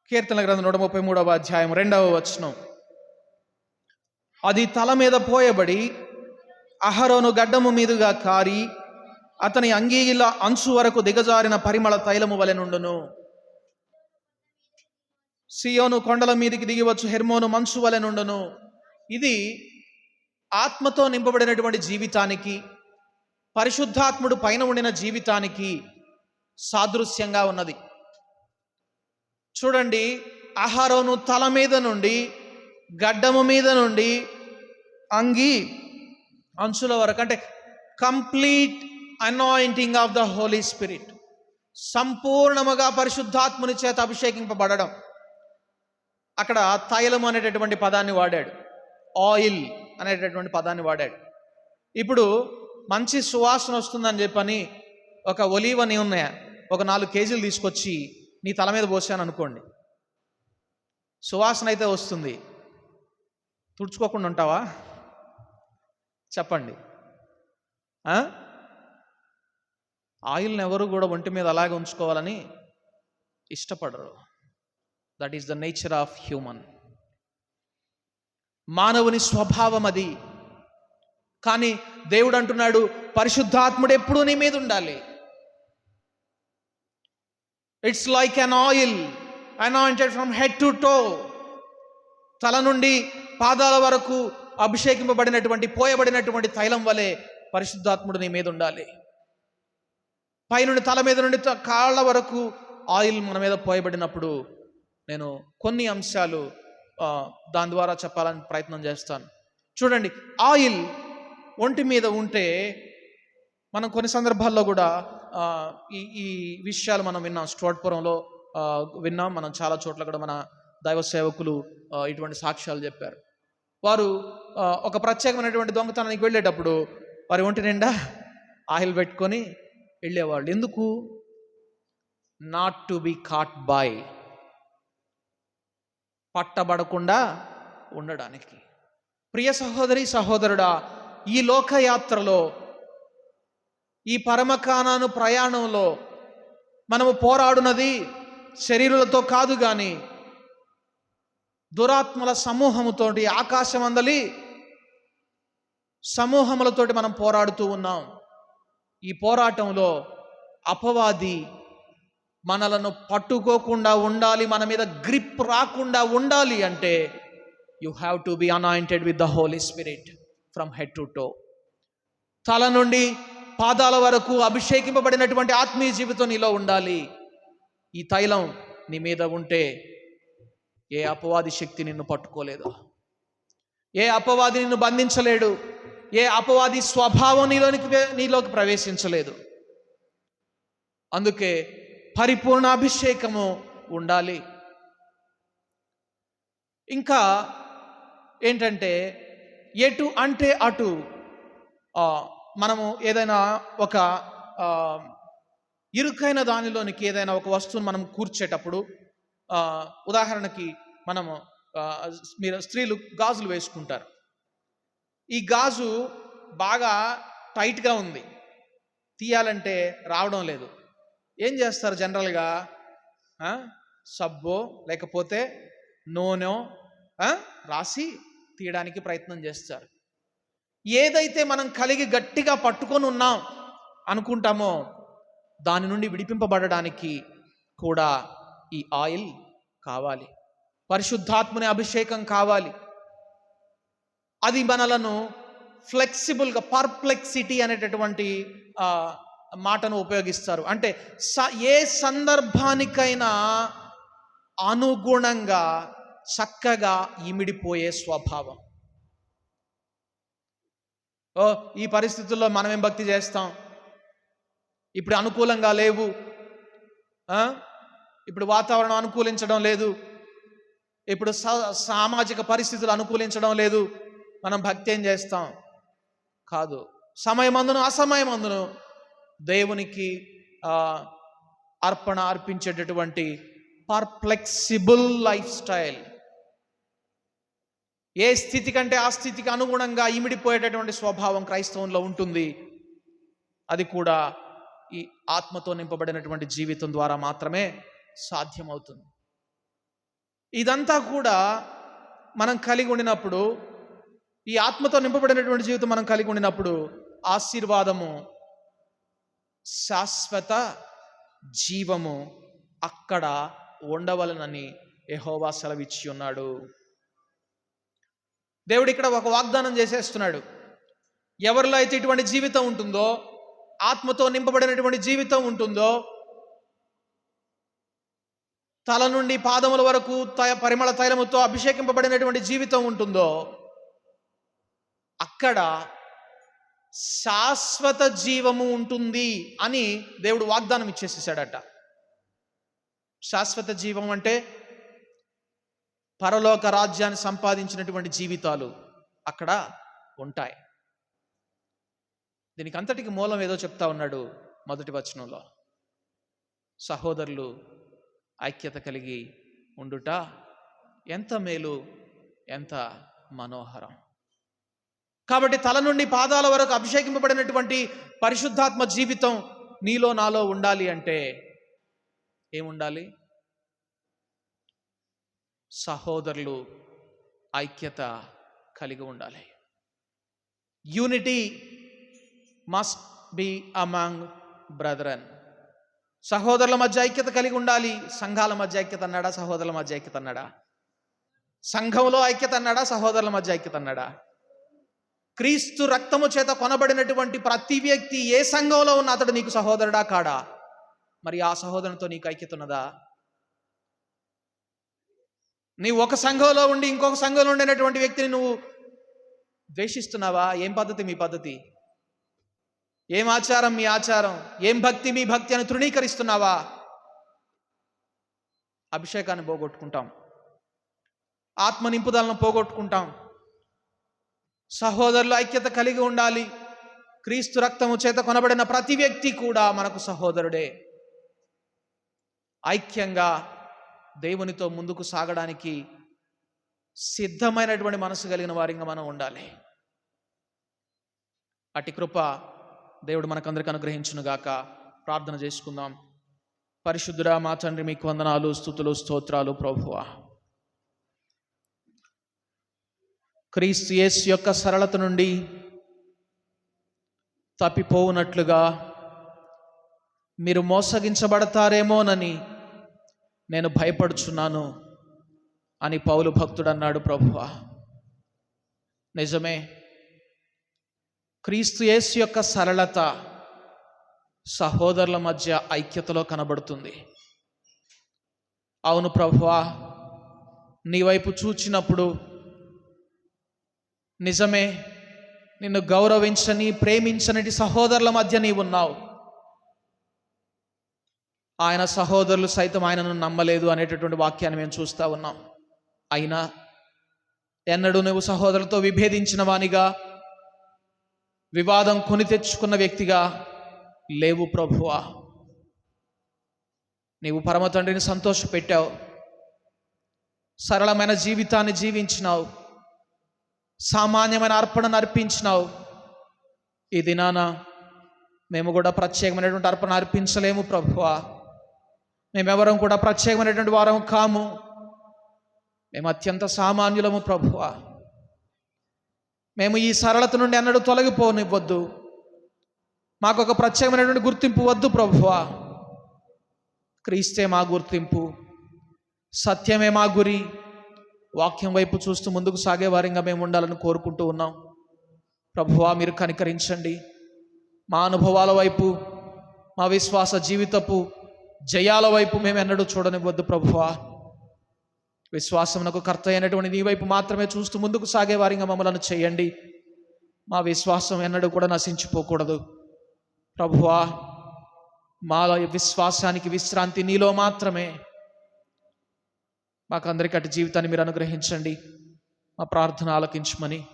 కీర్తన గ్రంథం 133వ అధ్యాయం 2వ వచనం. అది తల మీద పోయబడి అహరోను గడ్డము మీదుగా కారి అతని అంగీల అంచు వరకు దిగజారిన పరిమళ తైలము వలె నుండును. సియోను కొండల మీదికి దిగివచ్చు హెర్మోను మంచు వలె నుండును. ఇది ఆత్మతో నింపబడినటువంటి జీవితానికి, పరిశుద్ధాత్ముడు పైన ఉండిన జీవితానికి సాదృశ్యంగా ఉన్నది. చూడండి, అహరోను తల మీద నుండి, గడ్డము మీద నుండి అంగి అంచుల వరకు, అంటే complete anointing of the holy spirit, సంపూర్ణముగా పరిశుద్ధాత్ముని చేత అభిషేకింపబడడం. అక్కడ తైలము అనేటటువంటి పదాన్ని వాడాడు, ఆయిల్ అనేటటువంటి పదాన్ని వాడాడు. ఇప్పుడు మంచి సువాసన వస్తుందని చెప్పని ఒక ఒలీవ నూనె ఒక 4 కేజీలు తీసుకొచ్చి నీ తల మీద పోసాను అనుకోండి, సువాసన అయితే వస్తుంది. తుడుచుకోకుండా ఉంటావా? చెప్పండి. ఆయిల్ని ఎవరు కూడా ఒంటి మీద అలాగే ఉంచుకోవాలని ఇష్టపడరు. That is the nature of human. మానవుని స్వభావం అది. కానీ దేవుడు అంటున్నాడు, పరిశుద్ధాత్ముడు ఎప్పుడూ నీ మీద ఉండాలి. It's like an oil anointed from head to toe. తల నుండి పాదాల వరకు అభిషేకింపబడినటువంటి, పోయబడినటువంటి తైలం వలె పరిశుద్ధాత్ముడు నీ మీద ఉండాలి. పైనుండి తల మీద నుండి కాళ్ళ వరకు ఆయిల్ మన మీద పోయబడినప్పుడు నేను కొన్ని అంశాలు దాని ద్వారా చెప్పాలని ప్రయత్నం చేస్తాను. చూడండి, ఆయిల్ ఒంటి మీద ఉంటే మనం కొన్ని సందర్భాల్లో కూడా ఈ విషయాలు మనం విన్నాం. స్టోట్పురంలో విన్నాం, మనం చాలా చోట్ల కూడా మన దైవ సేవకులు ఇటువంటి సాక్ష్యాలు చెప్పారు. వారు ఒక ప్రత్యేకమైనటువంటి దొంగతనానికి వెళ్ళేటప్పుడు వారి ఒంటి నిండా ఆయిల్ పెట్టుకొని వెళ్ళేవాళ్ళు. ఎందుకు? Not to be caught by, పట్టబడకుండా ఉండడానికి. ప్రియ సహోదరి సహోదరుడా, ఈ లోకయాత్రలో, ఈ పరమకానాను ప్రయాణంలో మనము పోరాడునది శరీరులతో కాదు కానీ దురాత్మల సమూహముతోటి, ఆకాశమందలి సమూహములతోటి మనం పోరాడుతూ ఉన్నాం. ఈ పోరాటంలో అపవాది మనలను పట్టుకోకుండా ఉండాలి, మన మీద గ్రిప్ రాకుండా ఉండాలి అంటే you have to be anointed with the holy spirit from head to toe. తల నుండి పాదాల వరకు అభిషేకింపబడినటువంటి ఆత్మీయ జీవితం నీలో ఉండాలి. ఈ తైలం నీ మీద ఉంటే ఏ అపవాది శక్తి నిన్ను పట్టుకోలేదు, ఏ అపవాది నిన్ను బంధించలేడు, ఏ అపవాది స్వభావం నీలోకి ప్రవేశించలేదు. అందుకే పరిపూర్ణ అభిషేకము ఉండాలి. ఇంకా ఏంటంటే, ఎటు అంటే అటు మనము ఏదైనా ఒక ఇరుకైన దానిలోనికి ఏదైనా ఒక వస్తువును మనం కూర్చేటప్పుడు, ఉదాహరణకి మనము మీరు స్త్రీలు గాజులు వేసుకుంటారు. ఈ గాజు బాగా టైట్గా ఉంది, తీయాలంటే రావడం లేదు. ఏం చేస్తారు జనరల్గా? సబ్బో లేకపోతే నూనె రాసి తీయడానికి ప్రయత్నం చేస్తారు. ఏదైతే మనం కలిగి గట్టిగా పట్టుకొని ఉన్నాం అనుకుంటామో దాని నుండి విడిపింపబడడానికి కూడా ఈ ఆయిల్ కావాలి, పరిశుద్ధాత్మని అభిషేకం కావాలి. అది మనలను ఫ్లెక్సిబుల్గా, పర్ప్లెక్సిటీ అనేటటువంటి మాటను ఉపయోగిస్తారు. అంటే ఏ సందర్భానికైనా అనుగుణంగా చక్కగా ఇమిడిపోయే స్వభావం. ఈ పరిస్థితుల్లో మనమేం భక్తి చేస్తాం? ఇప్పుడు అనుకూలంగా లేవు, ఇప్పుడు వాతావరణం అనుకూలించడం లేదు, ఇప్పుడు సామాజిక పరిస్థితులు అనుకూలించడం లేదు, మనం భక్తి ఏం చేస్తాం? కాదు. సమయమందును అసమయమందును దేవునికి అర్పణ అర్పించేటటువంటి పర్ప్లెక్సిబుల్ లైఫ్ స్టైల్, ఏ స్థితి కంటే ఆ స్థితికి అనుగుణంగా ఇమిడిపోయేటటువంటి స్వభావం క్రైస్తవంలో ఉంటుంది. అది కూడా ఈ ఆత్మతో నింపబడినటువంటి జీవితం ద్వారా మాత్రమే సాధ్యమవుతుంది. ఇదంతా కూడా మనం కలిగి ఉండినప్పుడు, ఈ ఆత్మతో నింపబడినటువంటి జీవితం మనం కలిగి ఉండినప్పుడు ఆశీర్వాదము, శాశ్వత జీవము అక్కడ ఉండవలనని యెహోవా సెలవిచ్చి ఉన్నాడు. దేవుడు ఇక్కడ ఒక వాగ్దానం చేసేస్తున్నాడు. ఎవరిలో అయితే ఇటువంటి జీవితం ఉంటుందో, ఆత్మతో నింపబడినటువంటి జీవితం ఉంటుందో, తల నుండి పాదముల వరకు పరిమళ తైలముతో అభిషేకింపబడినటువంటి జీవితం ఉంటుందో, అక్కడ శాశ్వత జీవము ఉంటుంది అని దేవుడు వాగ్దానం ఇచ్చేసేసాడట. శాశ్వత జీవం అంటే పరలోక రాజ్యాన్ని సంపాదించినటువంటి జీవితాలు అక్కడ ఉంటాయి. దీనికి అంతటికి మూలం ఏదో చెప్తా ఉన్నాడు మొదటి వచనంలో. సహోదరులు ఐక్యత కలిగి ఉండుట ఎంత మేలు, ఎంత మనోహరం. కాబట్టి తల నుండి పాదాల వరకు అభిషేకింపబడినటువంటి పరిశుద్ధాత్మ జీవితం నీలో నాలో ఉండాలి అంటే ఏముండాలి? సహోదరులు ఐక్యత కలిగి ఉండాలి. Unity must be among brethren. సహోదరుల మధ్య ఐక్యత కలిగి ఉండాలి. సంఘాల మధ్య ఐక్యత అన్నాడా? సహోదరుల మధ్య ఐక్యత అన్నాడా? సంఘంలో ఐక్యత అన్నాడా? సహోదరుల మధ్య ఐక్యత అన్నాడా? క్రీస్తు రక్తము చేత కొనబడినటువంటి ప్రతి వ్యక్తి ఏ సంఘంలో ఉన్న అతడు నీకు సహోదరుడా కాడా? మరి ఆ సహోదరునితో నీకు ఐక్యత ఉన్నదా? నీవు ఒక సంఘంలో ఉండి ఇంకొక సంఘంలో ఉండినటువంటి వ్యక్తిని నువ్వు ద్వేషిస్తున్నావా? ఏం పద్ధతి మీ పద్ధతి? ఏం ఆచారం మీ ఆచారం? ఏం భక్తి మీ భక్తి అని తృణీకరిస్తున్నావా? అభిషేకాన్ని పోగొట్టుకుంటాం, ఆత్మ నింపుదలను పోగొట్టుకుంటాం. సహోదరులు ఐక్యత కలిగి ఉండాలి. క్రీస్తు రక్తము చేత కొనబడిన ప్రతి వ్యక్తి కూడా మనకు సహోదరుడే. ఐక్యంగా దేవునితో ముందుకు సాగడానికి సిద్ధమైనటువంటి మనసు కలిగిన వారిగా మనం ఉండాలి. అటి కృప దేవుడు మనకందరికి అనుగ్రహించునుగాక. ప్రార్థన చేసుకుందాం. పరిశుద్ధుడా మా తండ్రి, మీకు వందనాలు, స్తుతులు, స్తోత్రాలు ప్రభువా. క్రీస్తు యేసు యొక్క సరళత నుండి తప్పిపోవునట్లుగా మీరు మోసగించబడతారేమోనని నేను భయపడుచున్నాను అని పౌలు భక్తుడు అన్నాడు ప్రభువా. నిజమే, క్రీస్తు యేసు యొక్క సరళత సహోదరుల మధ్య ఐక్యతలో కనబడుతుంది. అవును ప్రభువా, నీ వైపు చూచినప్పుడు నిజమే, నిన్ను గౌరవించని ప్రేమించని సహోదరుల మధ్య నీవు ఉన్నావు. ఆయన సహోదరులు సైతం ఆయనను నమ్మలేదు అనేటటువంటి వాక్యాన్ని మేము చూస్తూ ఉన్నాం. అయినా ఎన్నడూ నువ్వు సహోదరులతో విభేదించిన వానిగా, వివాదం కొని తెచ్చుకున్న వ్యక్తిగా లేవు ప్రభువా. నీవు పరమ తండ్రిని సంతోషపెట్టావు, సరళమైన జీవితాన్ని జీవించినావు, సామాన్యమైన అర్పణను అర్పించినావు. ఈ దినాన మేము కూడా ప్రత్యేకమైనటువంటి అర్పణ అర్పించలేము ప్రభువా. మేమెవరం కూడా ప్రత్యేకమైనటువంటి వారం కాము. మేము అత్యంత సామాన్యులము ప్రభువా. మేము ఈ సరళత నుండి ఎన్నడూ తొలగిపోనివ్వద్దు. మాకు ఒక ప్రత్యేకమైనటువంటి గుర్తింపు వద్దు ప్రభువా. క్రీస్తే మా గుర్తింపు, సత్యమే మా గురి. వాక్యం వైపు చూస్తూ ముందుకు సాగే వారిగా మేము ఉండాలని కోరుకుంటూ ఉన్నాం ప్రభువా. మీరు కనికరించండి. మా అనుభవాల వైపు, మా విశ్వాస జీవితపు జయాల వైపు మేము ఎన్నడూ చూడనివ్వద్దు ప్రభువా. విశ్వాసమునకు కర్త అయినటువంటి నీ వైపు మాత్రమే చూస్తూ ముందుకు సాగే వారిగా మమ్మలను చేయండి. మా విశ్వాసం ఎన్నడూ కూడా నశించిపోకూడదు ప్రభువా. మా విశ్వాసానికి విశ్రాంతి నీలో మాత్రమే. మాకందరికీ అటు జీవితాన్ని మీరు అనుగ్రహించండి. మా ప్రార్థన ఆలకించమని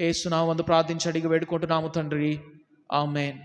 యేసు నామమున ప్రార్థించి అడిగి వేడుకుంటున్నాము తండ్రి. ఆమేన్.